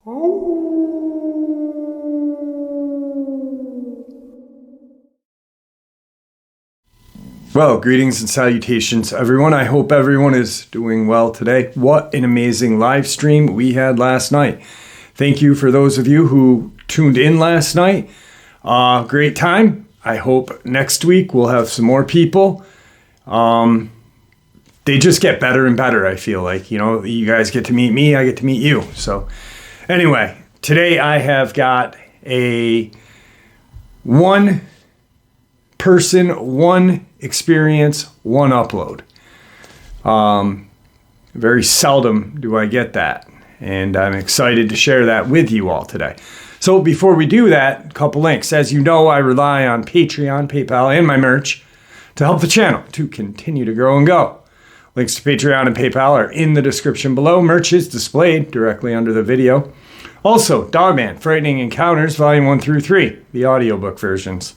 Well, greetings and salutations, everyone. I hope everyone is doing well today. What an amazing live stream we had last night. Thank you for those of you who tuned in last night. Great time. I hope next week we'll have some more people. They just get better and better, I feel like. You know, you guys get to meet me, I get to meet you. So anyway, today I have got a one person, one experience, one upload. Very seldom do I get that, and I'm excited to share that with you all today. So before we do that, a couple links. As you know, I rely on Patreon, PayPal, and my merch to help the channel to continue to grow and go. Links to Patreon and PayPal are in the description below. Merch is displayed directly under the video. Also, Dogman, Frightening Encounters, Volume 1 through 3, the audiobook versions.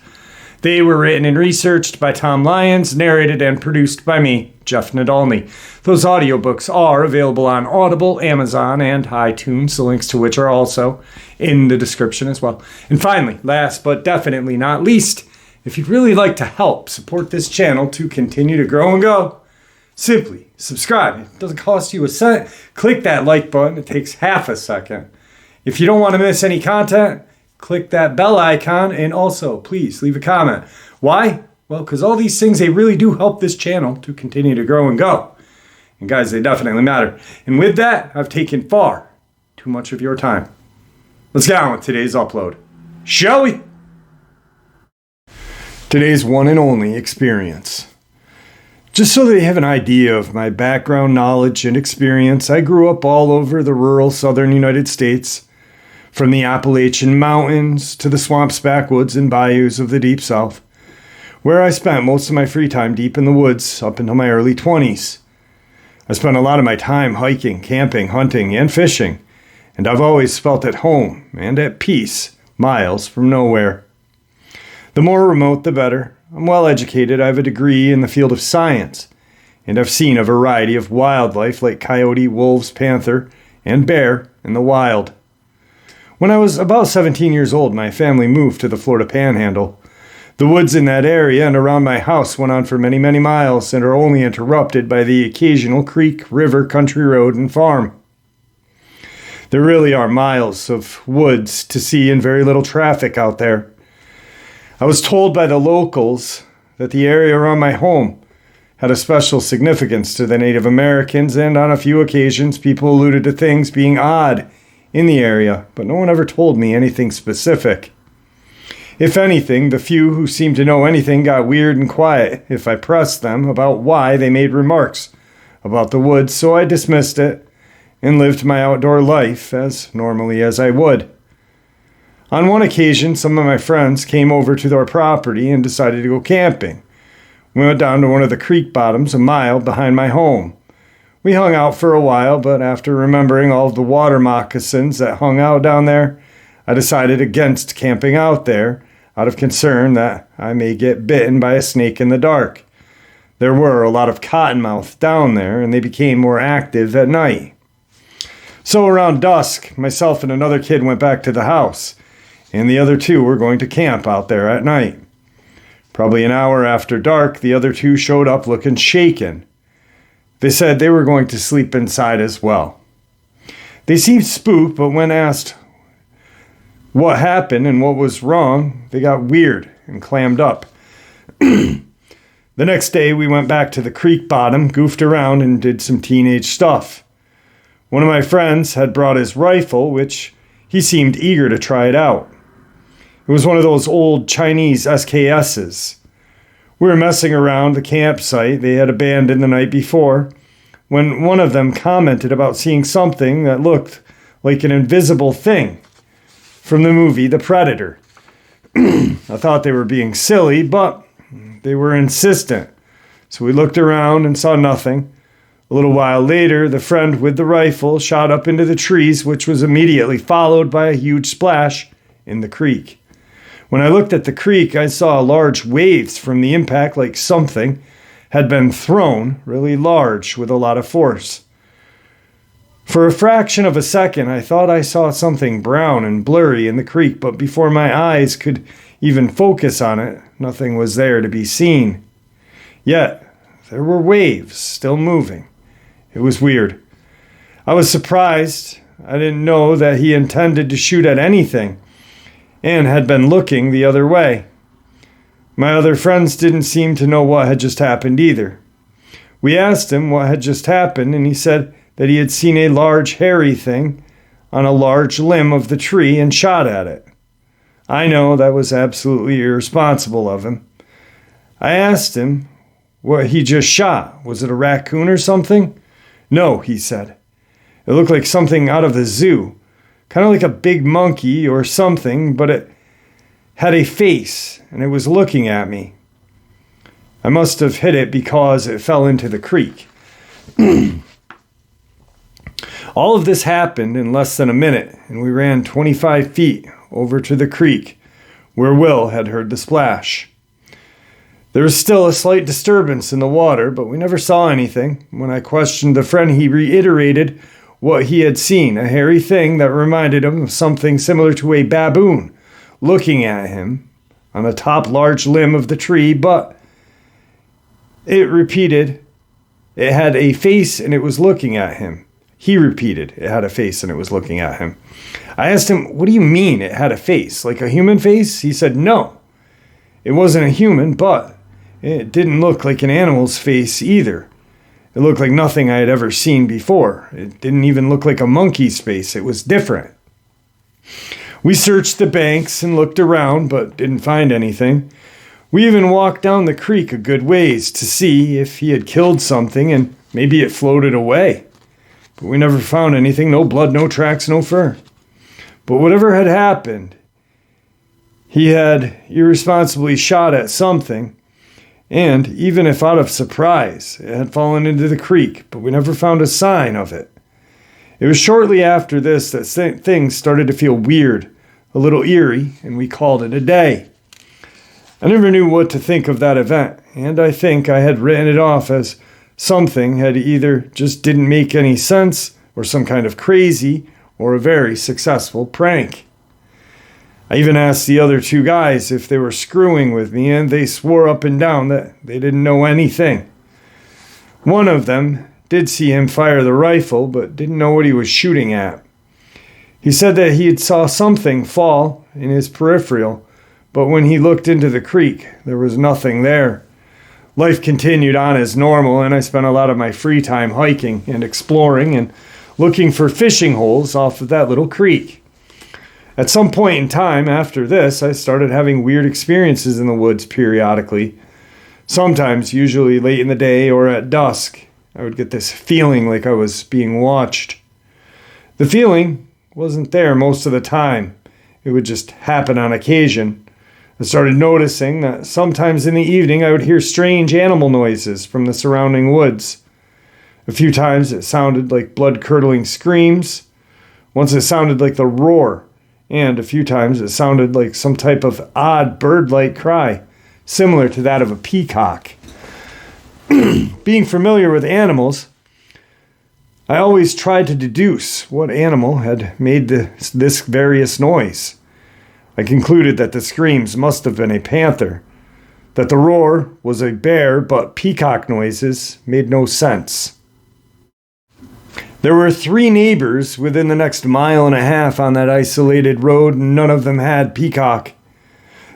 They were written and researched by Tom Lyons, narrated and produced by me, Jeff Nadolny. Those audiobooks are available on Audible, Amazon, and iTunes, the links to which are also in the description as well. And finally, last but definitely not least, if you'd really like to help support this channel to continue to grow and go, simply subscribe. It doesn't cost you a cent. Click that like button. It takes half a second. If you don't want to miss any content, click that bell icon, and also please leave a comment. Why? Well, because all these things, they really do help this channel to continue to grow and go. And guys, they definitely matter. And with that, I've taken far too much of your time. Let's get on with today's upload, shall we? Today's one and only experience. Just so that you have an idea of my background knowledge and experience, I grew up all over the rural southern United States, from the Appalachian Mountains to the swamps, backwoods, and bayous of the Deep South, where I spent most of my free time deep in the woods up until my early 20s. I spent a lot of my time hiking, camping, hunting, and fishing, and I've always felt at home and at peace miles from nowhere. The more remote, the better. I'm well educated. I have a degree in the field of science, and I've seen a variety of wildlife like coyote, wolves, panther, and bear in the wild. When I was about 17 years old, my family moved to the Florida Panhandle. The woods in that area and around my house went on for many, many miles and are only interrupted by the occasional creek, river, country road, and farm. There really are miles of woods to see and very little traffic out there. I was told by the locals that the area around my home had a special significance to the Native Americans, and on a few occasions people alluded to things being odd in the area, but no one ever told me anything specific. If anything, the few who seemed to know anything got weird and quiet if I pressed them about why they made remarks about the woods, so I dismissed it and lived my outdoor life as normally as I would. On one occasion, some of my friends came over to our property and decided to go camping. We went down to one of the creek bottoms a mile behind my home. We hung out for a while, but after remembering all of the water moccasins that hung out down there, I decided against camping out there out of concern that I may get bitten by a snake in the dark. There were a lot of cottonmouth down there, and they became more active at night. So around dusk, myself and another kid went back to the house, and the other two were going to camp out there at night. Probably an hour after dark, the other two showed up looking shaken. They said they were going to sleep inside as well. They seemed spooked, but when asked what happened and what was wrong, they got weird and clammed up. The next day, we went back to the creek bottom, goofed around, and did some teenage stuff. One of my friends had brought his rifle, which he seemed eager to try it out. It was one of those old Chinese SKSs. We were messing around the campsite they had abandoned the night before when one of them commented about seeing something that looked like an invisible thing from the movie The Predator. I thought they were being silly, but they were insistent. So we looked around and saw nothing. A little while later, the friend with the rifle shot up into the trees, which was immediately followed by a huge splash in the creek. When I looked at the creek, I saw large waves from the impact, like something had been thrown really large with a lot of force. For a fraction of a second, I thought I saw something brown and blurry in the creek, but before my eyes could even focus on it, nothing was there to be seen. Yet, there were waves still moving. It was weird. I was surprised. I didn't know that he intended to shoot at anything and had been looking the other way. My other friends didn't seem to know what had just happened either. We asked him what had just happened, and he said that he had seen a large hairy thing on a large limb of the tree and shot at it. I know that was absolutely irresponsible of him. I asked him what he just shot. Was it a raccoon or something? No, he said. It looked like something out of the zoo, kind of like a big monkey or something, but it had a face and it was looking at me. I must have hit it because it fell into the creek. All of this happened in less than a minute, and we ran 25 feet over to the creek where Will had heard the splash. There was still a slight disturbance in the water, but we never saw anything. When I questioned the friend, he reiterated what he had seen, a hairy thing that reminded him of something similar to a baboon looking at him on the top large limb of the tree, but it repeated it had a face and it was looking at him. He repeated it had a face and it was looking at him. I asked him, what do you mean it had a face? Like a human face? He said, no. It wasn't a human, but it didn't look like an animal's face either. It looked like nothing I had ever seen before. It didn't even look like a monkey's face. It was different. We searched the banks and looked around, but didn't find anything. We even walked down the creek a good ways to see if he had killed something and maybe it floated away. But we never found anything, no blood, no tracks, no fur. But whatever had happened, he had irresponsibly shot at something, and even if out of surprise, it had fallen into the creek, but we never found a sign of it. It was shortly after this that things started to feel weird, a little eerie, and we called it a day. I never knew what to think of that event, and I think I had written it off as something had either just didn't make any sense, or some kind of crazy, or a very successful prank. I even asked the other two guys if they were screwing with me, and they swore up and down that they didn't know anything. One of them did see him fire the rifle, but didn't know what he was shooting at. He said that he had saw something fall in his peripheral, but when he looked into the creek, there was nothing there. Life continued on as normal, and I spent a lot of my free time hiking and exploring and looking for fishing holes off of that little creek. At some point in time after this, I started having weird experiences in the woods periodically. Sometimes, usually late in the day or at dusk, I would get this feeling like I was being watched. The feeling wasn't there most of the time. It would just happen on occasion. I started noticing that sometimes in the evening I would hear strange animal noises from the surrounding woods. A few times it sounded like blood-curdling screams. Once it sounded like the roar, and a few times it sounded like some type of odd bird-like cry, similar to that of a peacock. Being familiar with animals, I always tried to deduce what animal had made this various noise. I concluded that the screams must have been a panther, that the roar was a bear, but peacock noises made no sense. There were 3 neighbors within the next mile and a half on that isolated road, and none of them had peacock.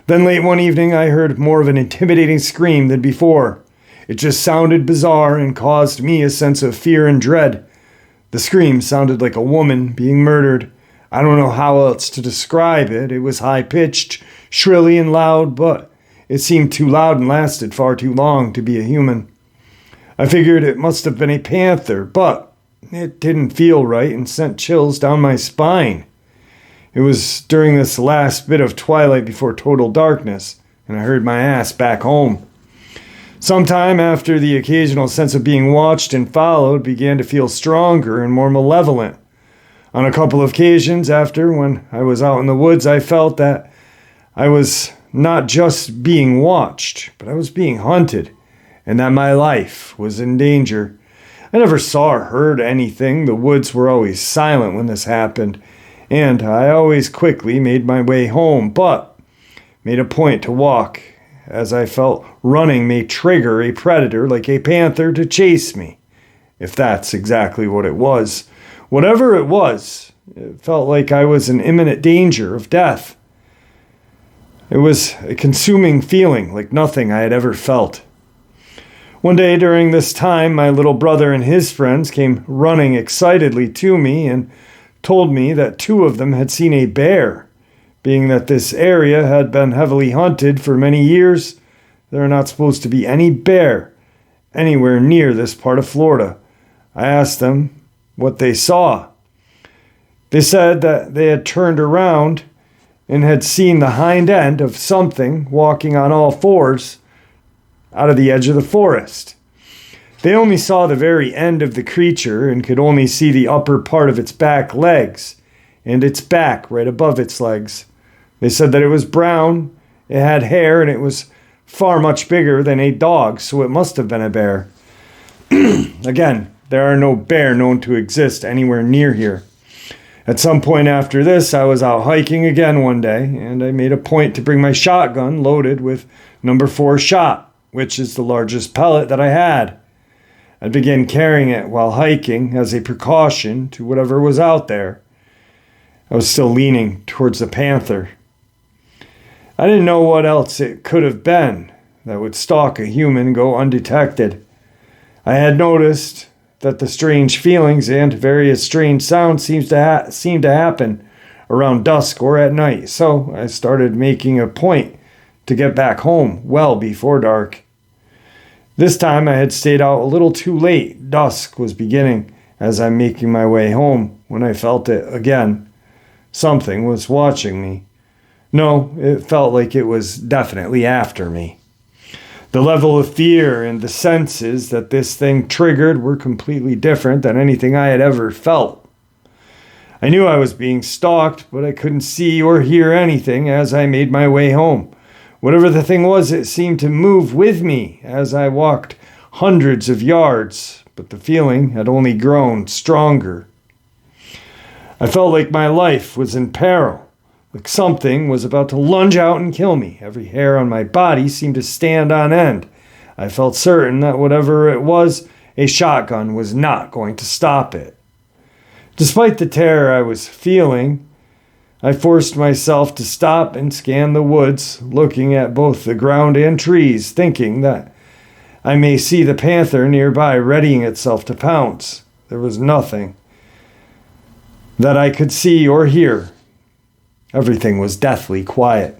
Then late one evening, I heard more of an intimidating scream than before. It just sounded bizarre and caused me a sense of fear and dread. The scream sounded like a woman being murdered. I don't know how else to describe it. It was high-pitched, shrilly and loud, but it seemed too loud and lasted far too long to be a human. I figured it must have been a panther, but it didn't feel right and sent chills down my spine. It was during this last bit of twilight before total darkness, and I heard my ass back home. Sometime after, the occasional sense of being watched and followed began to feel stronger and more malevolent. On a couple of occasions after, when I was out in the woods, I felt that I was not just being watched, but I was being hunted, and that my life was in danger. I I never saw or heard anything. The woods were always silent when this happened, and I always quickly made my way home, but made a point to walk, as I felt running may trigger a predator like a panther to chase me, if that's exactly what it was. Whatever it was, it felt like I was in imminent danger of death. It was a consuming feeling like nothing I had ever felt. One day during this time, my little brother and his friends came running excitedly to me and told me that two of them had seen a bear. Being that this area had been heavily hunted for many years, there are not supposed to be any bear anywhere near this part of Florida. I asked them what they saw. They said that they had turned around and had seen the hind end of something walking on all fours out of the edge of the forest. They only saw the very end of the creature and could only see the upper part of its back legs and its back right above its legs. They said that it was brown, it had hair, and it was far much bigger than a dog, so it must have been a bear. Again, there are no bear known to exist anywhere near here. At some point after this, I was out hiking again one day, and I made a point to bring my shotgun loaded with number 4 shot, which is the largest pellet that I had. I began carrying it while hiking as a precaution to whatever was out there. I was still leaning towards the panther. I didn't know what else it could have been that would stalk a human and go undetected. I had noticed that the strange feelings and various strange sounds seem to happen around dusk or at night, so I started making a point to get back home well before dark. This time I had stayed out a little too late. Dusk was beginning as I'm making my way home when I felt it again. Something was watching me. No, it felt like it was definitely after me. The level of fear and the senses that this thing triggered were completely different than anything I had ever felt. I knew I was being stalked, but I couldn't see or hear anything as I made my way home. Whatever the thing was, it seemed to move with me as I walked hundreds of yards, but the feeling had only grown stronger. I felt like my life was in peril. Like something was about to lunge out and kill me. Every hair on my body seemed to stand on end. I felt certain that whatever it was, a shotgun was not going to stop it. Despite the terror I was feeling, I forced myself to stop and scan the woods, looking at both the ground and trees, thinking that I may see the panther nearby readying itself to pounce. There was nothing that I could see or hear. Everything was deathly quiet.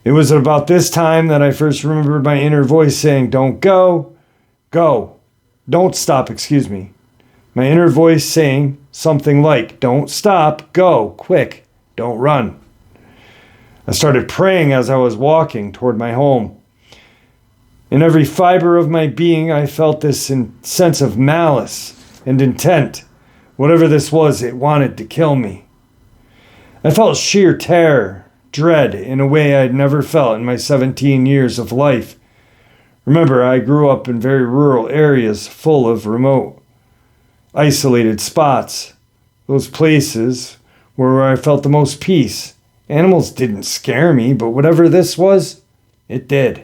It was about this time that I first remembered my inner voice saying, "Don't go, go, don't stop," My inner voice saying something like, "Don't stop, go, quick, don't run." I started praying as I was walking toward my home. In every fiber of my being, I felt this sense of malice and intent. Whatever this was, it wanted to kill me. I felt sheer terror, dread, in a way I'd never felt in my 17 years of life. Remember, I grew up in very rural areas full of remote, isolated spots. Those places were where I felt the most peace. Animals didn't scare me, but whatever this was, it did.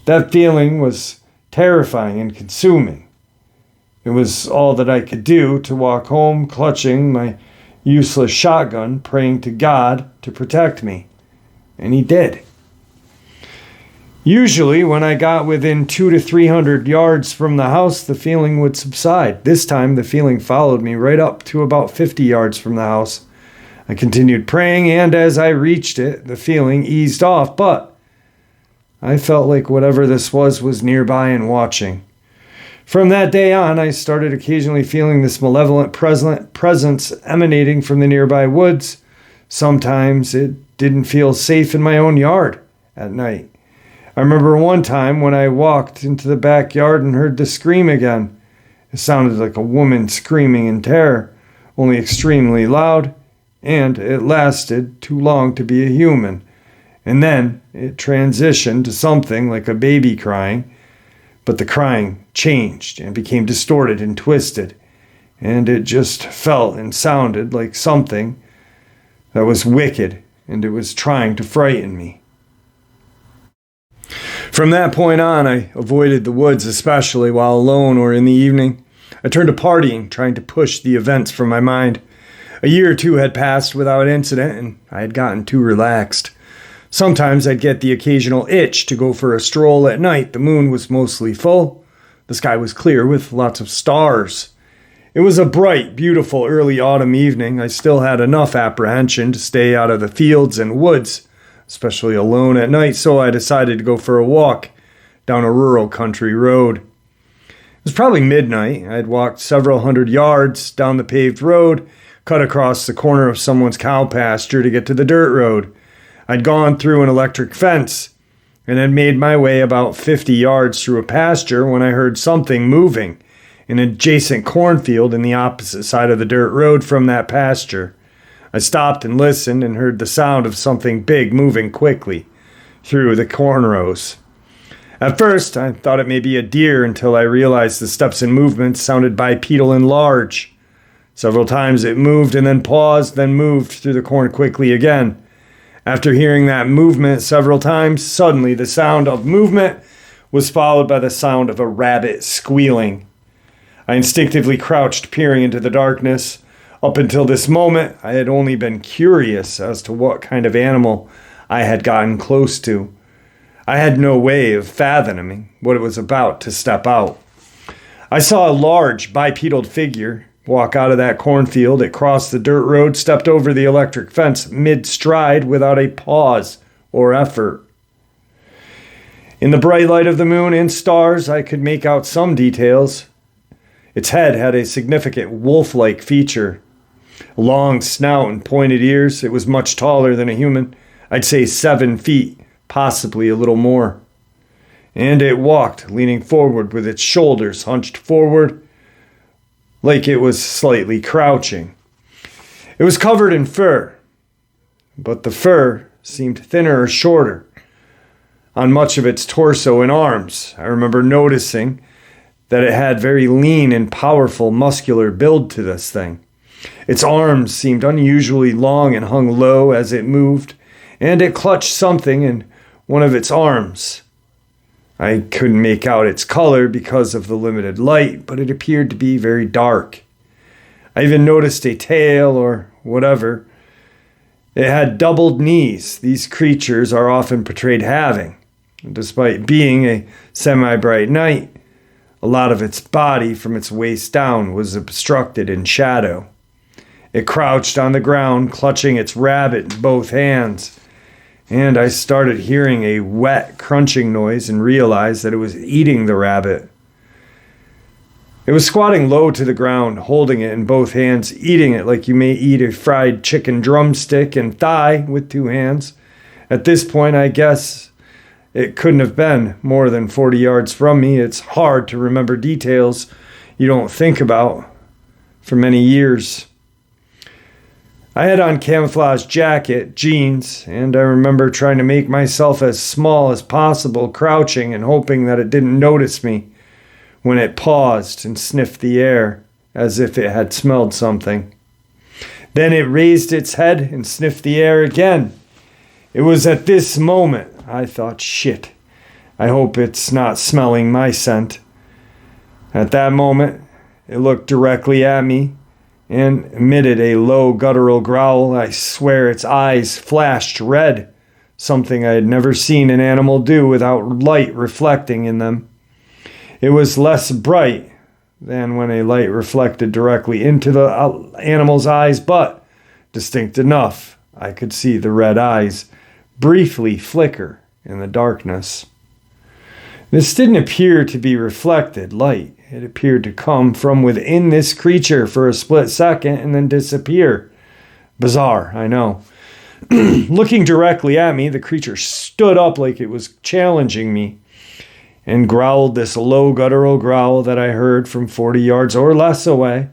That feeling was terrifying and consuming. It was all that I could do to walk home clutching my useless shotgun, praying to God to protect me. And he did. Usually, when I got within 200 to 300 yards from the house, the feeling would subside. This time, the feeling followed me right up to about 50 yards from the house. I continued praying, and as I reached it, the feeling eased off, but I felt like whatever this was nearby and watching. From that day on, I started occasionally feeling this malevolent presence emanating from the nearby woods. Sometimes it didn't feel safe in my own yard at night. I remember one time when I walked into the backyard and heard the scream again. It sounded like a woman screaming in terror, only extremely loud, and it lasted too long to be a human. And then it transitioned to something like a baby crying, but the crying changed and became distorted and twisted, and it just felt and sounded like something that was wicked, and it was trying to frighten me. From that point on, I avoided the woods, especially while alone or in the evening. I turned to partying, trying to push the events from my mind. A year or two had passed without incident, and I had gotten too relaxed. Sometimes I'd get the occasional itch to go for a stroll at night. The moon was mostly full. The sky was clear with lots of stars. It was a bright, beautiful early autumn evening. I still had enough apprehension to stay out of the fields and woods, especially alone at night, so I decided to go for a walk down a rural country road. It was probably midnight. I had walked several hundred yards down the paved road, cut across the corner of someone's cow pasture to get to the dirt road. I'd gone through an electric fence and had made my way about 50 yards through a pasture when I heard something moving in an adjacent cornfield in the opposite side of the dirt road from that pasture. I stopped and listened and heard the sound of something big moving quickly through the corn rows. At first, I thought it may be a deer until I realized the steps and movements sounded bipedal and large. Several times it moved and then paused, then moved through the corn quickly again. After hearing that movement several times, suddenly the sound of movement was followed by the sound of a rabbit squealing. I instinctively crouched, peering into the darkness. Up until this moment, I had only been curious as to what kind of animal I had gotten close to. I had no way of fathoming what it was about to step out. I saw a large bipedal figure walk out of that cornfield. It crossed the dirt road, stepped over the electric fence mid-stride without a pause or effort. In the bright light of the moon and stars, I could make out some details. Its head had a significant wolf-like feature. A long snout and pointed ears. It was much taller than a human. I'd say 7 feet, possibly a little more. And it walked, leaning forward with its shoulders hunched forward, like it was slightly crouching. It was covered in fur, but the fur seemed thinner or shorter on much of its torso and arms. I remember noticing that it had very lean and powerful muscular build to this thing. Its arms seemed unusually long and hung low as it moved, and it clutched something in one of its arms. I couldn't make out its color because of the limited light, but it appeared to be very dark. I even noticed a tail or whatever. It had doubled knees. These creatures are often portrayed having. Despite being a semi-bright night, a lot of its body from its waist down was obstructed in shadow. It crouched on the ground, clutching its rabbit in both hands. And I started hearing a wet, crunching noise and realized that it was eating the rabbit. It was squatting low to the ground, holding it in both hands, eating it like you may eat a fried chicken drumstick and thigh with 2 hands. At this point, I guess it couldn't have been more than 40 yards from me. It's hard to remember details you don't think about for many years. I had on camouflage jacket, jeans, and I remember trying to make myself as small as possible, crouching and hoping that it didn't notice me when it paused and sniffed the air as if it had smelled something. Then it raised its head and sniffed the air again. It was at this moment I thought, shit, I hope it's not smelling my scent. At that moment, it looked directly at me and emitted a low guttural growl. I swear its eyes flashed red, something I had never seen an animal do without light reflecting in them. It was less bright than when a light reflected directly into the animal's eyes, but distinct enough I could see the red eyes briefly flicker in the darkness. This didn't appear to be reflected light. It appeared to come from within this creature for a split second and then disappear. Bizarre, I know. Looking directly at me, the creature stood up like it was challenging me and growled this low guttural growl that I heard from 40 yards or less away.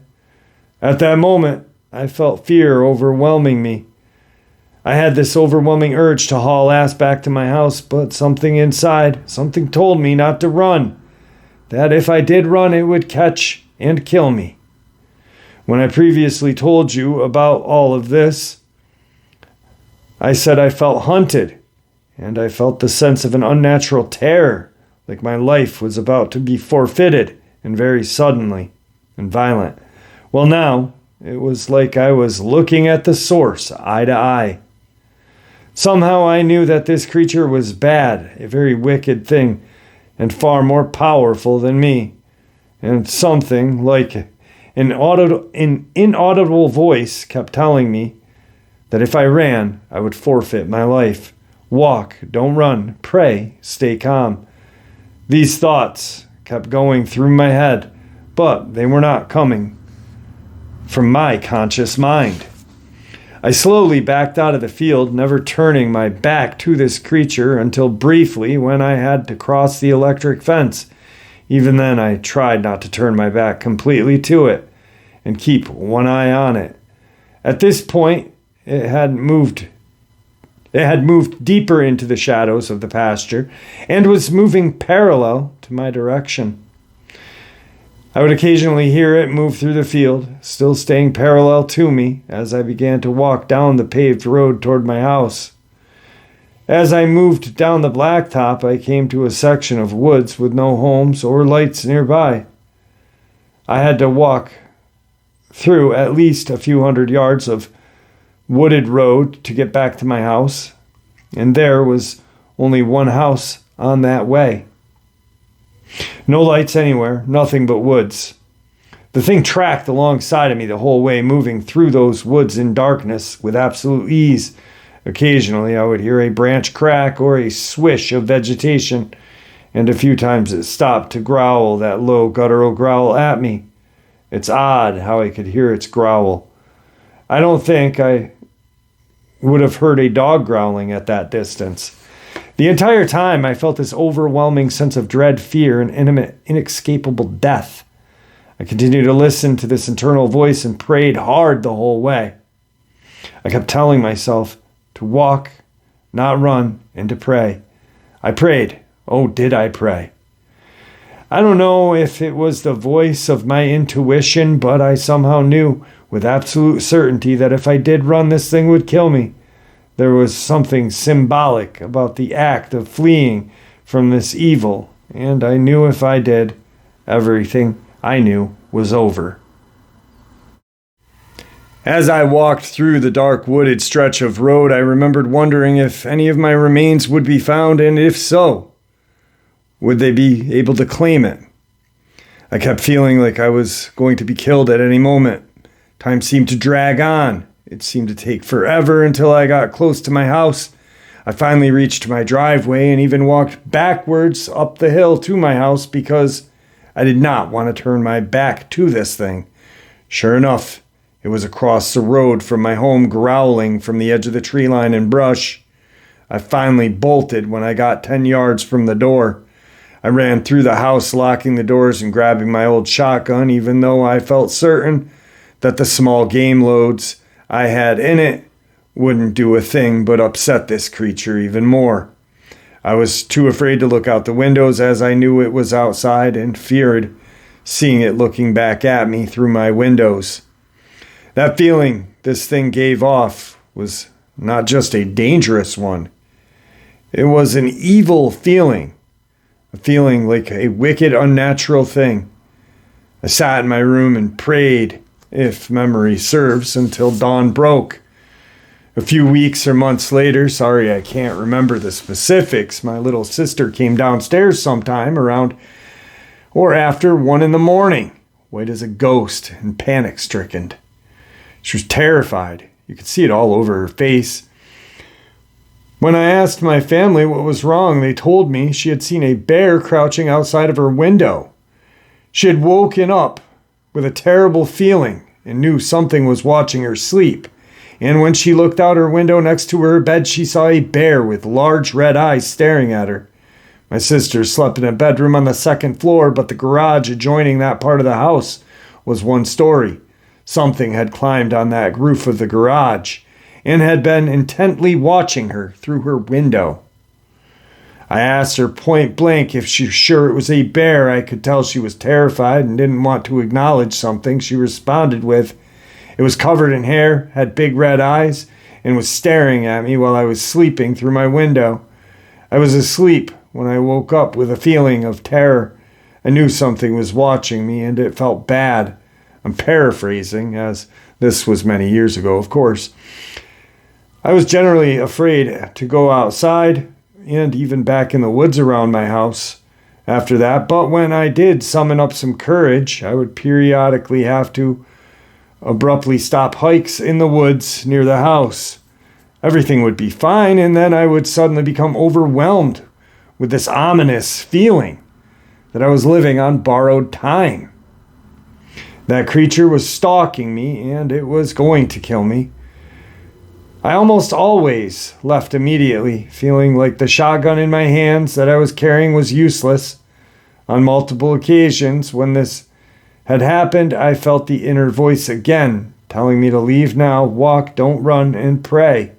At that moment, I felt fear overwhelming me. I had this overwhelming urge to haul ass back to my house, but something inside, something told me not to run. that if I did run, it would catch and kill me. When I previously told you about all of this, I said I felt hunted, and I felt the sense of an unnatural terror, like my life was about to be forfeited, and very suddenly and violent. Well, now, it was like I was looking at the source, eye to eye. Somehow I knew that this creature was bad, a very wicked thing, and far more powerful than me. And something like an inaudible voice kept telling me that if I ran, I would forfeit my life. Walk, don't run, pray, stay calm. These thoughts kept going through my head, but they were not coming from my conscious mind. I slowly backed out of the field, never turning my back to this creature until briefly when I had to cross the electric fence. Even then, I tried not to turn my back completely to it and keep one eye on it. At this point, it had moved deeper into the shadows of the pasture and was moving parallel to my direction. I would occasionally hear it move through the field, still staying parallel to me as I began to walk down the paved road toward my house. As I moved down the blacktop, I came to a section of woods with no homes or lights nearby. I had to walk through at least a few hundred yards of wooded road to get back to my house, and there was only one house on that way. No lights anywhere, nothing but woods. The thing tracked alongside of me the whole way, moving through those woods in darkness with absolute ease. Occasionally I would hear a branch crack or a swish of vegetation, and a few times it stopped to growl that low guttural growl at me. It's odd how I could hear its growl. I don't think I would have heard a dog growling at that distance. The entire time I felt this overwhelming sense of dread, fear, and inescapable death. I continued to listen to this internal voice and prayed hard the whole way. I kept telling myself to walk, not run, and to pray. I prayed. Oh, did I pray? I don't know if it was the voice of my intuition, but I somehow knew with absolute certainty that if I did run, this thing would kill me. There was something symbolic about the act of fleeing from this evil, and I knew if I did, everything I knew was over. As I walked through the dark wooded stretch of road, I remembered wondering if any of my remains would be found, and if so, would they be able to claim it? I kept feeling like I was going to be killed at any moment. Time seemed to drag on. It seemed to take forever until I got close to my house. I finally reached my driveway and even walked backwards up the hill to my house because I did not want to turn my back to this thing. Sure enough, it was across the road from my home, growling from the edge of the tree line and brush. I finally bolted when I got 10 yards from the door. I ran through the house, locking the doors and grabbing my old shotgun, even though I felt certain that the small game loads I had in it wouldn't do a thing but upset this creature even more. I was too afraid to look out the windows as I knew it was outside and feared seeing it looking back at me through my windows. That feeling this thing gave off was not just a dangerous one. It was an evil feeling, a feeling like a wicked, unnatural thing. I sat in my room and prayed, if memory serves, until dawn broke. A few weeks or months later, sorry I can't remember the specifics, my little sister came downstairs sometime around or after 1 a.m, white as a ghost and panic-stricken. She was terrified. You could see it all over her face. When I asked my family what was wrong, they told me she had seen a bear crouching outside of her window. She had woken up with a terrible feeling and knew something was watching her sleep. And when she looked out her window next to her bed, she saw a bear with large red eyes staring at her. My sister slept in a bedroom on the second floor, but the garage adjoining that part of the house was one story. Something had climbed on that roof of the garage and had been intently watching her through her window. I asked her point blank if she was sure it was a bear. I could tell she was terrified and didn't want to acknowledge something. She responded with, "It was covered in hair, had big red eyes, and was staring at me while I was sleeping through my window. I was asleep when I woke up with a feeling of terror. I knew something was watching me, and it felt bad." I'm paraphrasing, as this was many years ago, of course. I was generally afraid to go outside and even back in the woods around my house after that, but when I did summon up some courage, I would periodically have to abruptly stop hikes in the woods near the house. Everything would be fine, and then I would suddenly become overwhelmed with this ominous feeling that I was living on borrowed time. That creature was stalking me, and it was going to kill me. I almost always left immediately, feeling like the shotgun in my hands that I was carrying was useless. On multiple occasions, when this had happened, I felt the inner voice again, telling me to leave now, walk, don't run, and pray.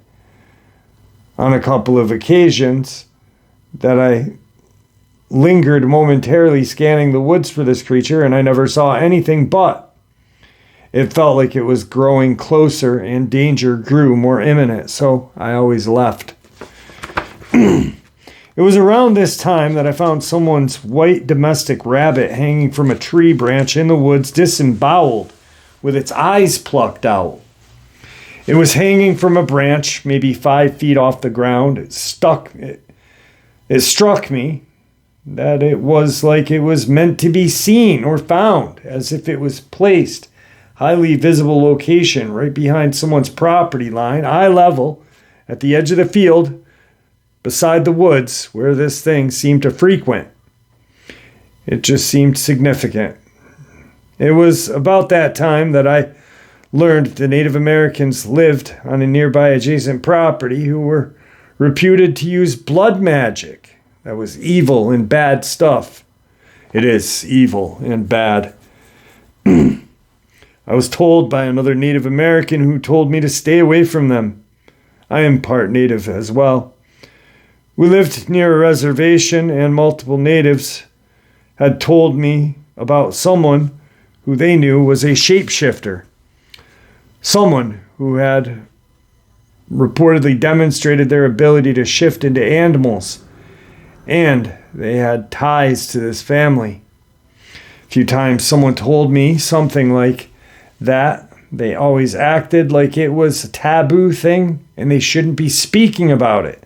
On a couple of occasions that I lingered momentarily scanning the woods for this creature, and I never saw anything, but it felt like it was growing closer and danger grew more imminent, so I always left. It was around this time that I found someone's white domestic rabbit hanging from a tree branch in the woods, disemboweled, with its eyes plucked out. It was hanging from a branch, maybe 5 feet off the ground. It struck me that it was like it was meant to be seen or found, as if it was placed highly visible location right behind someone's property line, eye level, at the edge of the field, beside the woods where this thing seemed to frequent. It just seemed significant. It was about that time that I learned the Native Americans lived on a nearby adjacent property who were reputed to use blood magic. That was evil and bad stuff. It is evil and bad. I was told by another Native American who told me to stay away from them. I am part Native as well. We lived near a reservation, and multiple natives had told me about someone who they knew was a shapeshifter. Someone who had reportedly demonstrated their ability to shift into animals, and they had ties to this family. A few times someone told me something like that they always acted like it was a taboo thing and they shouldn't be speaking about it.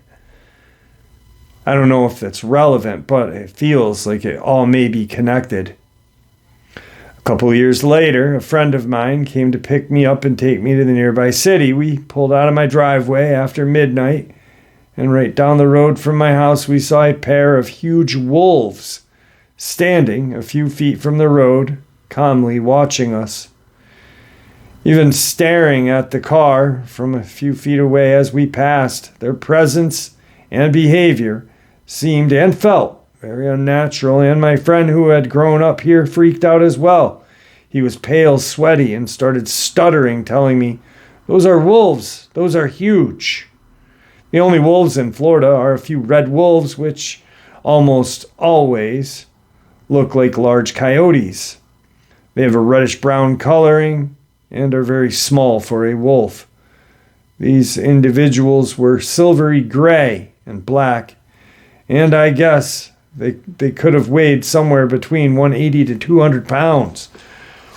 I don't know if that's relevant, but it feels like it all may be connected. A couple of years later, a friend of mine came to pick me up and take me to the nearby city. We pulled out of my driveway after midnight, and right down the road from my house we saw a pair of huge wolves standing a few feet from the road, calmly watching us. Even staring at the car from a few feet away as we passed, their presence and behavior seemed and felt very unnatural, and my friend who had grown up here freaked out as well. He was pale, sweaty, and started stuttering, telling me, "Those are wolves. Those are huge." The only wolves in Florida are a few red wolves, which almost always look like large coyotes. They have a reddish-brown coloring and are very small for a wolf. These individuals were silvery gray and black, and I guess they could have weighed somewhere between 180 to 200 pounds.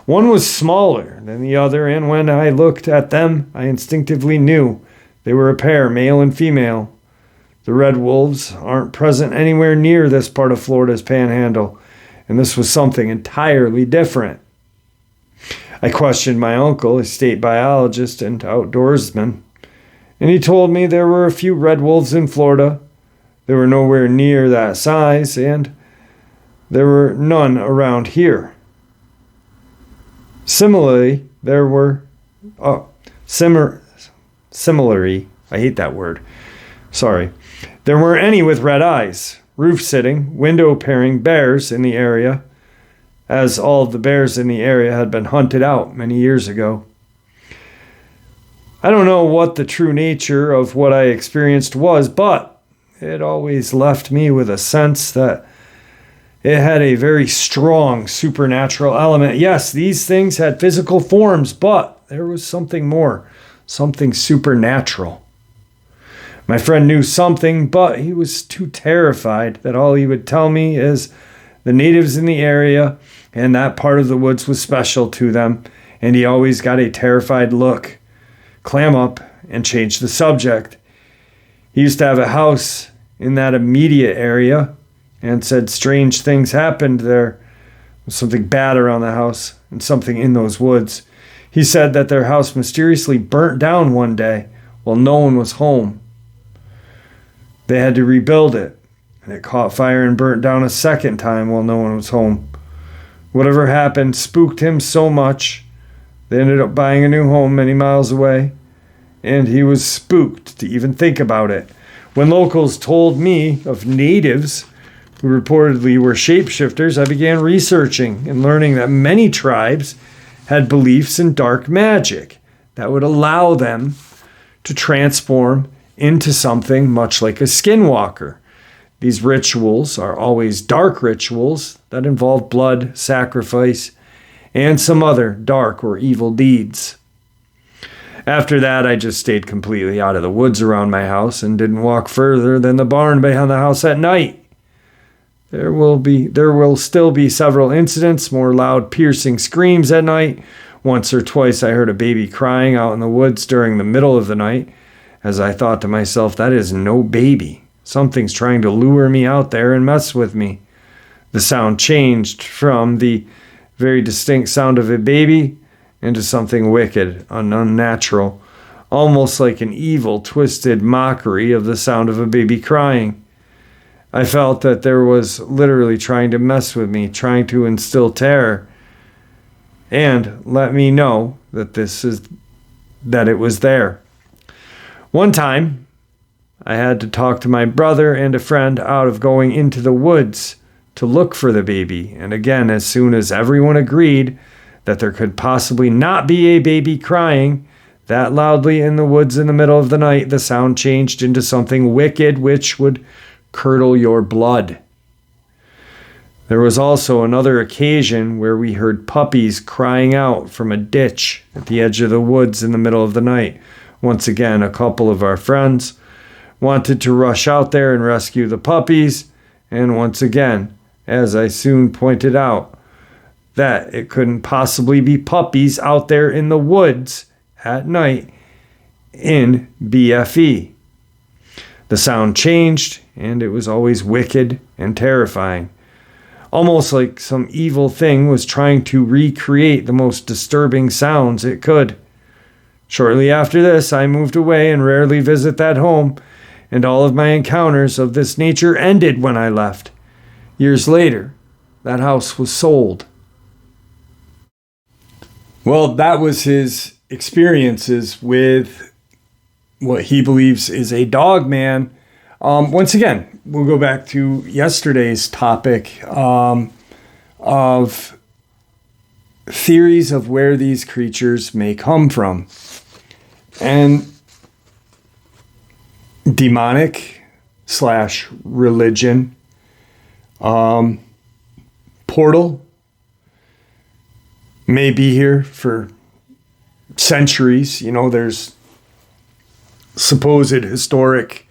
One was smaller than the other, and when I looked at them, I instinctively knew they were a pair, male and female. The red wolves aren't present anywhere near this part of Florida's panhandle, and this was something entirely different. I questioned my uncle, a state biologist and outdoorsman, and he told me there were a few red wolves in Florida. They were nowhere near that size, and there were none around here. Similarly, there were I hate that word. Sorry. There weren't any with red eyes, roof-sitting, window-paring bears in the area, as all of the bears in the area had been hunted out many years ago. I don't know what the true nature of what I experienced was, but it always left me with a sense that it had a very strong supernatural element. Yes, these things had physical forms, but there was something more, something supernatural. My friend knew something, but he was too terrified that all he would tell me is the natives in the area and that part of the woods was special to them, and he always got a terrified look, clam up, and change the subject. He used to have a house in that immediate area and said strange things happened there. There was something bad around the house and something in those woods. He said that their house mysteriously burnt down one day while no one was home. They had to rebuild it, and it caught fire and burnt down a second time while no one was home. Whatever happened spooked him so much, they ended up buying a new home many miles away, and he was spooked to even think about it. When locals told me of natives who reportedly were shapeshifters, I began researching and learning that many tribes had beliefs in dark magic that would allow them to transform into something much like a skinwalker. These rituals are always dark rituals that involve blood, sacrifice, and some other dark or evil deeds. After that, I just stayed completely out of the woods around my house and didn't walk further than the barn behind the house at night. There will still be several incidents, more loud, piercing screams at night. Once or twice I heard a baby crying out in the woods during the middle of the night, as I thought to myself, that is no baby. Something's trying to lure me out there and mess with me. The sound changed from the very distinct sound of a baby into something wicked and unnatural, almost like an evil, twisted mockery of the sound of a baby crying. I felt that there was literally trying to mess with me, trying to instill terror, and let me know that it was there. One time, I had to talk to my brother and a friend out of going into the woods to look for the baby, and again, as soon as everyone agreed that there could possibly not be a baby crying that loudly in the woods in the middle of the night, the sound changed into something wicked which would curdle your blood. There was also another occasion where we heard puppies crying out from a ditch at the edge of the woods in the middle of the night. Once again, a couple of our friends wanted to rush out there and rescue the puppies, and once again, as I soon pointed out, that it couldn't possibly be puppies out there in the woods at night in BFE. The sound changed, and it was always wicked and terrifying. Almost like some evil thing was trying to recreate the most disturbing sounds it could. Shortly after this, I moved away and rarely visit that home, and all of my encounters of this nature ended when I left. Years later, that house was sold. Well, that was his experiences with what he believes is a Dogman. Once again, we'll go back to yesterday's topic of theories of where these creatures may come from. And demonic / religion, portal may be here for centuries. You know, there's supposed historic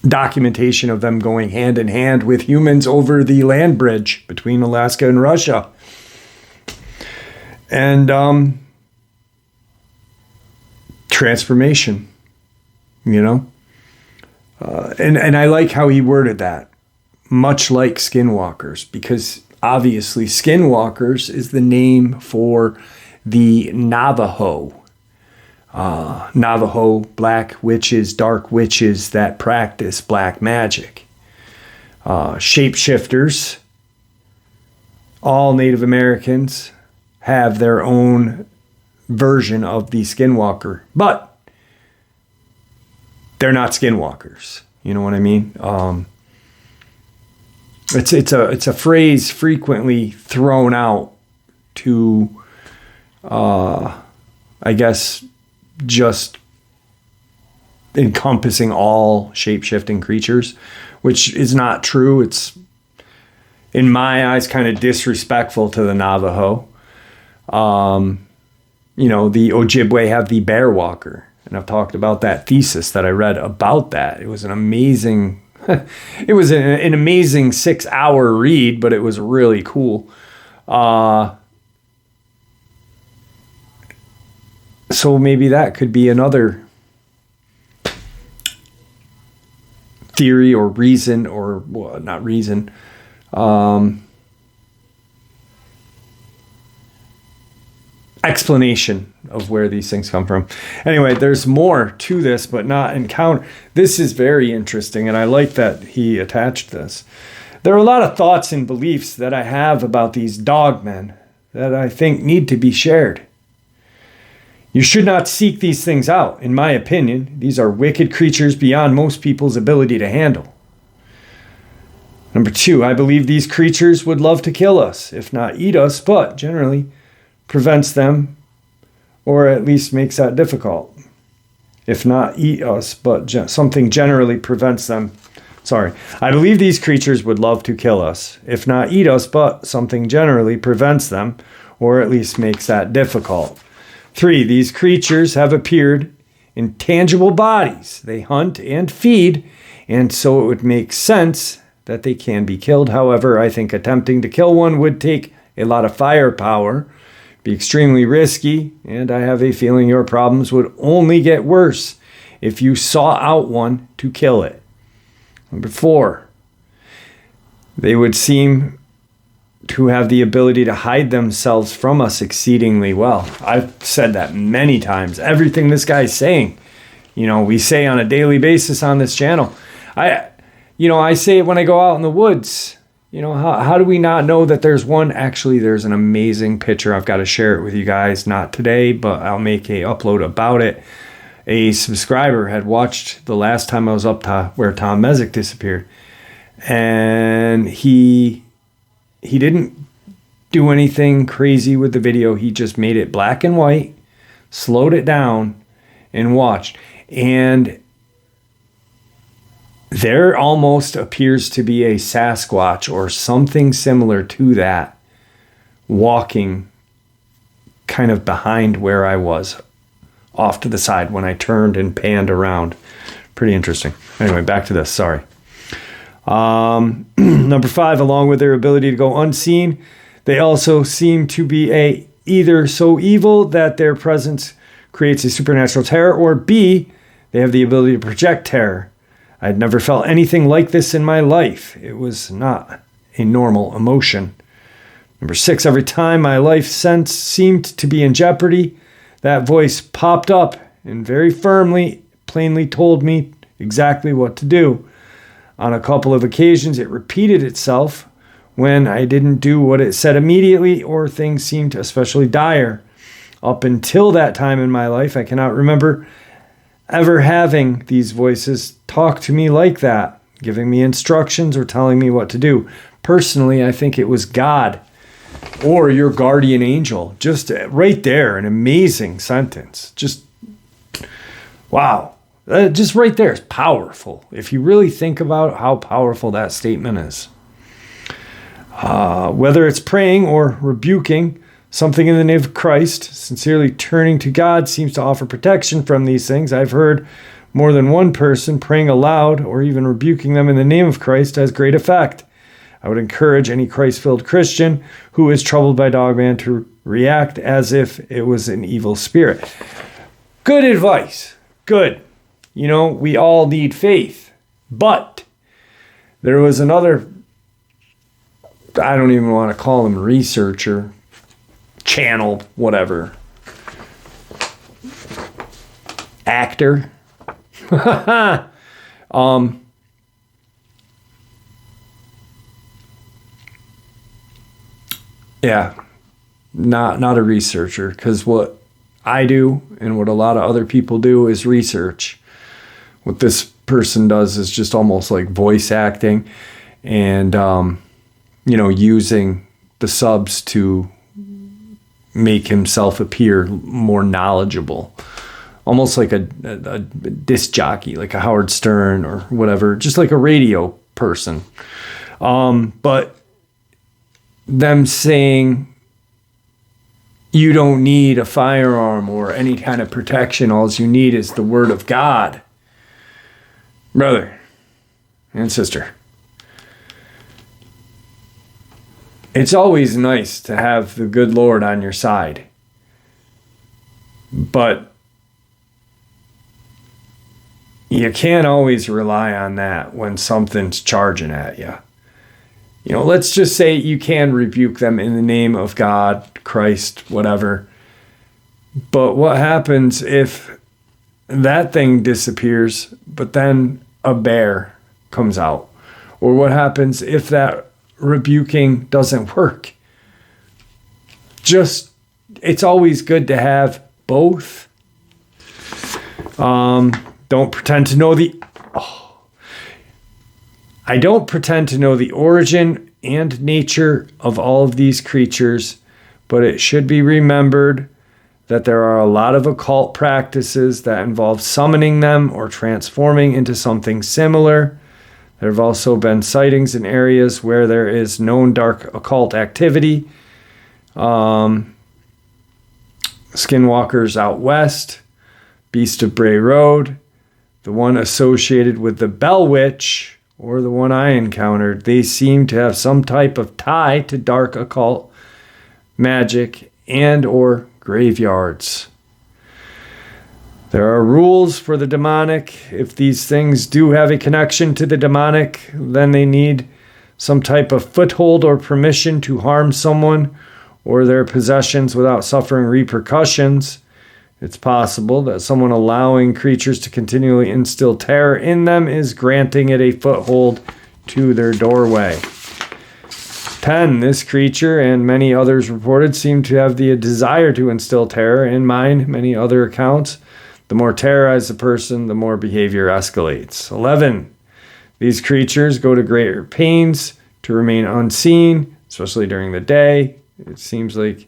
documentation of them going hand in hand with humans over the land bridge between Alaska and Russia. And transformation, you know. And I like how he worded that, much like skinwalkers, because obviously skinwalkers is the name for the Navajo. Navajo black witches, dark witches that practice black magic. Shapeshifters, all Native Americans have their own version of the skinwalker, but they're not skinwalkers. You know what I mean? It's a phrase frequently thrown out to, I guess, just encompassing all shape-shifting creatures, which is not true. It's, in my eyes, kind of disrespectful to the Navajo. The Ojibwe have the bear walker, and I've talked about that thesis that I read about that. It was an amazing, it was an amazing 6-hour read, but it was really cool. So maybe that could be another theory or reason, or well, not reason. Explanation of where these things come from. Anyway, there's more to this, but not encounter. This is very interesting, and I like that he attached this. There are a lot of thoughts and beliefs that I have about these dogmen that I think need to be shared. You should not seek these things out, in my opinion. These are wicked creatures beyond most people's ability to handle. Number 2, I believe these creatures would love to kill us, if not eat us, but generally prevents them, or at least makes that difficult. If not eat us, but something generally prevents them. Sorry. I believe these creatures would love to kill us, if not eat us, but something generally prevents them, or at least makes that difficult. 3, these creatures have appeared in tangible bodies. They hunt and feed, and so it would make sense that they can be killed. However, I think attempting to kill one would take a lot of firepower, be extremely risky, and I have a feeling your problems would only get worse if you sought out one to kill it. Number 4, they would seem to have the ability to hide themselves from us exceedingly well. I've said that many times. Everything this guy's saying, we say on a daily basis on this channel. I say it when I go out in the woods. How do we not know that there's one? Actually, there's an amazing picture. I've got to share it with you guys. Not today, but I'll make a upload about it. A subscriber had watched the last time I was up to where Tom Mezek disappeared. And he didn't do anything crazy with the video. He just made it black and white, slowed it down, and watched. And there almost appears to be a Sasquatch or something similar to that walking kind of behind where I was, off to the side when I turned and panned around. Pretty interesting. Anyway, back to this. Sorry. Number 5, along with their ability to go unseen, they also seem to be either so evil that their presence creates a supernatural terror, or B, they have the ability to project terror. I'd never felt anything like this in my life. It was not a normal emotion. Number 6, every time my life sense seemed to be in jeopardy, that voice popped up and very firmly, plainly told me exactly what to do. On a couple of occasions, it repeated itself when I didn't do what it said immediately, or things seemed especially dire. Up until that time in my life, I cannot remember ever having these voices talk to me like that, giving me instructions or telling me what to do. Personally, I think it was God or your guardian angel. Just right there, an amazing sentence. Just, wow. Just right there is powerful. If you really think about how powerful that statement is. Whether it's praying or rebuking something in the name of Christ, sincerely turning to God seems to offer protection from these things. I've heard more than one person praying aloud or even rebuking them in the name of Christ has great effect. I would encourage any Christ-filled Christian who is troubled by Dogman to react as if it was an evil spirit. Good advice. Good. We all need faith. But there was another, I don't even want to call him researcher, channel, whatever, actor. Yeah, not a researcher, because what I do and what a lot of other people do is research. What this person does is just almost like voice acting and, using the subs to make himself appear more knowledgeable almost like a disc jockey, like a Howard Stern or whatever, just like a radio person. But them saying you don't need a firearm or any kind of protection, all you need is the word of God. Brother and sister, it's always nice to have the good Lord on your side. But you can't always rely on that when something's charging at you. You know, let's just say you can rebuke them in the name of God, Christ, whatever. But what happens if that thing disappears, but then a bear comes out? Or what happens if that rebuking doesn't work? It's always good to have both. Don't pretend to know I don't pretend to know the origin and nature of all of these creatures, but it should be remembered that there are a lot of occult practices that involve summoning them or transforming into something similar. There have also been sightings in areas where there is known dark occult activity. Skinwalkers out west, Beast of Bray Road, the one associated with the Bell Witch, or the one I encountered, they seem to have some type of tie to dark occult magic and or graveyards. There are rules for the demonic. If these things do have a connection to the demonic, then they need some type of foothold or permission to harm someone or their possessions without suffering repercussions. It's possible that someone allowing creatures to continually instill terror in them is granting it a foothold to their doorway. 10. This creature and many others reported seem to have the desire to instill terror. In many other accounts, the more terrorized the person, the more behavior escalates. 11. These creatures go to greater pains to remain unseen, especially during the day. It seems like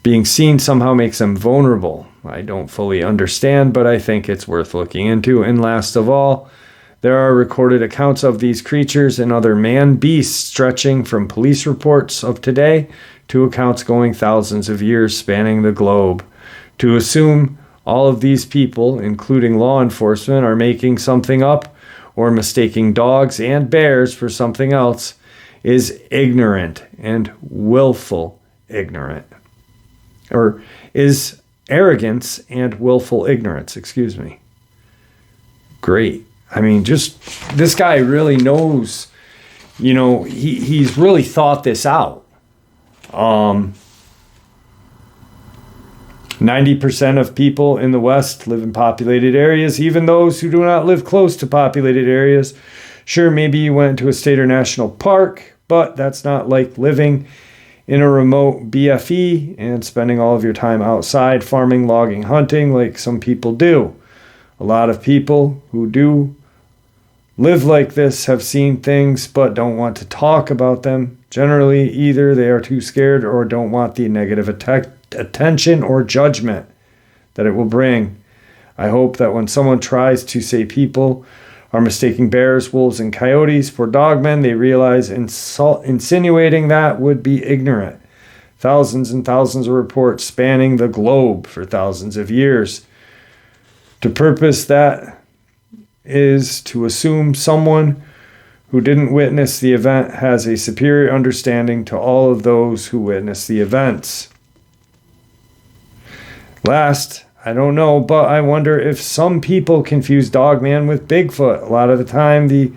being seen somehow makes them vulnerable. I don't fully understand, but I think it's worth looking into. And last of all, there are recorded accounts of these creatures and other man-beasts stretching from police reports of today to accounts going thousands of years spanning the globe. To assume all of these people, including law enforcement, are making something up or mistaking dogs and bears for something else is ignorant and willful ignorant. Or is arrogance and willful ignorance, Great. I mean, just this guy really knows, he's really thought this out. 90% of people in the West live in populated areas, even those who do not live close to populated areas. Sure, maybe you went to a state or national park, but that's not like living in a remote BFE and spending all of your time outside farming, logging, hunting like some people do. A lot of people who do live like this have seen things but don't want to talk about them. Generally, either they are too scared or don't want the negative attention or judgment that it will bring. I hope that when someone tries to say people are mistaking bears, wolves, and coyotes for dogmen, they realize insinuating that would be ignorant. Thousands and thousands of reports spanning the globe for thousands of years. The purpose that is to assume someone who didn't witness the event has a superior understanding to all of those who witnessed the events. Last, I don't know, but I wonder if some people confuse Dogman with Bigfoot. A lot of the time, the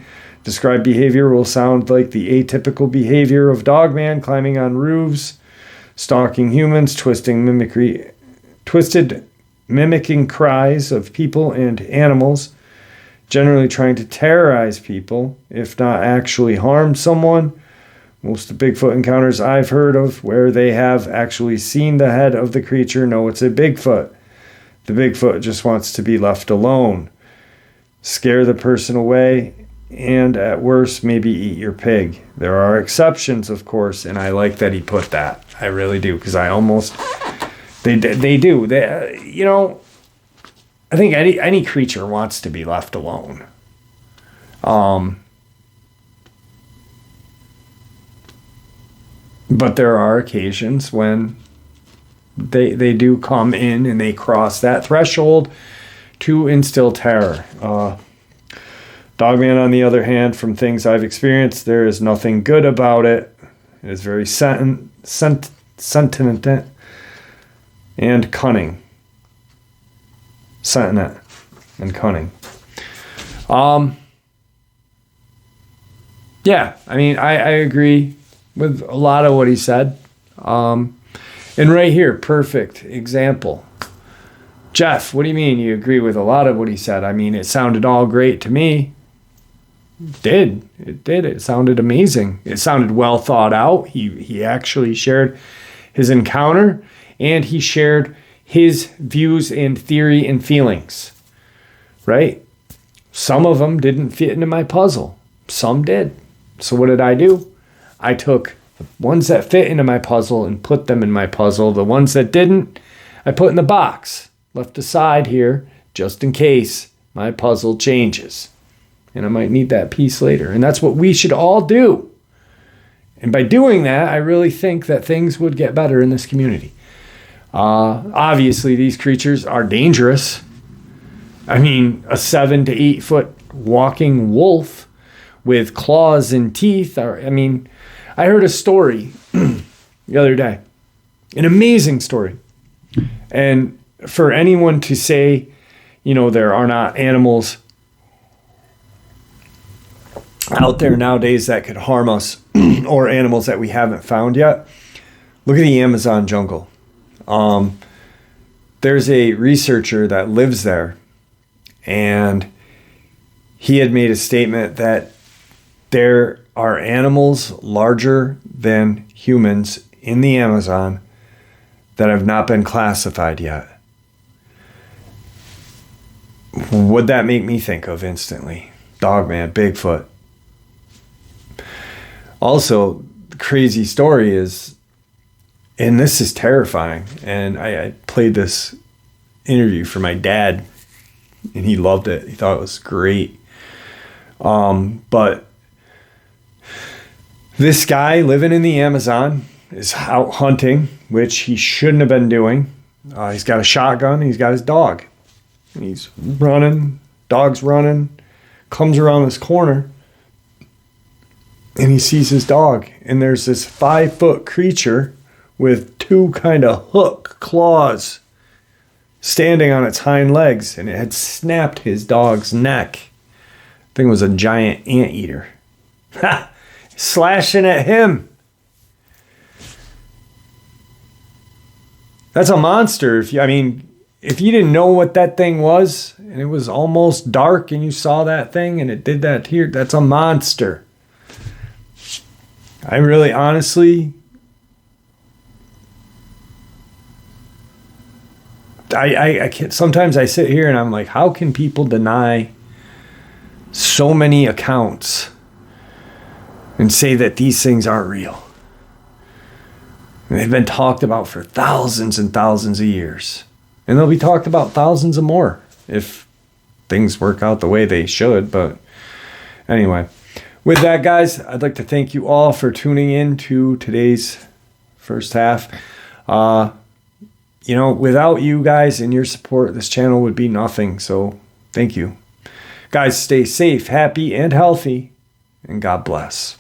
described behavior will sound like the atypical behavior of Dogman, climbing on roofs, stalking humans, mimicking cries of people and animals, generally trying to terrorize people, if not actually harm someone. Most of the Bigfoot encounters I've heard of where they have actually seen the head of the creature know it's a Bigfoot. The Bigfoot just wants to be left alone, scare the person away, and at worst, maybe eat your pig. There are exceptions, of course, and I like that he put that. I really do, because they do. I think any creature wants to be left alone. But there are occasions when they do come in and they cross that threshold to instill terror. Dogman, on the other hand, from things I've experienced, there is nothing good about it. It is very sentient and cunning. Sentient and cunning. Yeah, I mean, I agree with a lot of what he said. And right here, perfect example. Jeff, what do you mean you agree with a lot of what he said? I mean, it sounded all great to me. It did. It did. It sounded amazing. It sounded well thought out. He actually shared his encounter, and he shared his views and theory and feelings, right? Some of them didn't fit into my puzzle. Some did. So what did I do? I took the ones that fit into my puzzle and put them in my puzzle. The ones that didn't, I put in the box, left aside here, just in case my puzzle changes. And I might need that piece later. And that's what we should all do. And by doing that, I really think that things would get better in this community. Obviously, these creatures are dangerous. I mean, a 7 to 8 foot walking wolf with claws and teeth. I heard a story the other day, an amazing story. And for anyone to say, there are not animals out there nowadays that could harm us or animals that we haven't found yet, look at the Amazon jungle. There's a researcher that lives there, and he had made a statement that there are animals larger than humans in the Amazon that have not been classified yet. What'd that make me think of instantly? Dogman, Bigfoot. Also, the crazy story is, and this is terrifying, and I played this interview for my dad, and he loved it. He thought it was great. But this guy living in the Amazon is out hunting, which he shouldn't have been doing. He's got a shotgun, and he's got his dog. And he's running, dog's running, comes around this corner, and he sees his dog. And there's this 5 foot creature with 2 kind of hook claws standing on its hind legs, and it had snapped his dog's neck. The thing was a giant anteater. Ha! Slashing at him. That's a monster. If you didn't know what that thing was, and it was almost dark, and you saw that thing, and it did that here, that's a monster. I really, honestly, I can't. Sometimes I sit here and I'm like, how can people deny so many accounts and say that these things aren't real? And they've been talked about for thousands and thousands of years. And they'll be talked about thousands of more if things work out the way they should. But anyway, with that, guys, I'd like to thank you all for tuning in to today's first half. Without you guys and your support, this channel would be nothing. So thank you. Guys, stay safe, happy, and healthy, and God bless.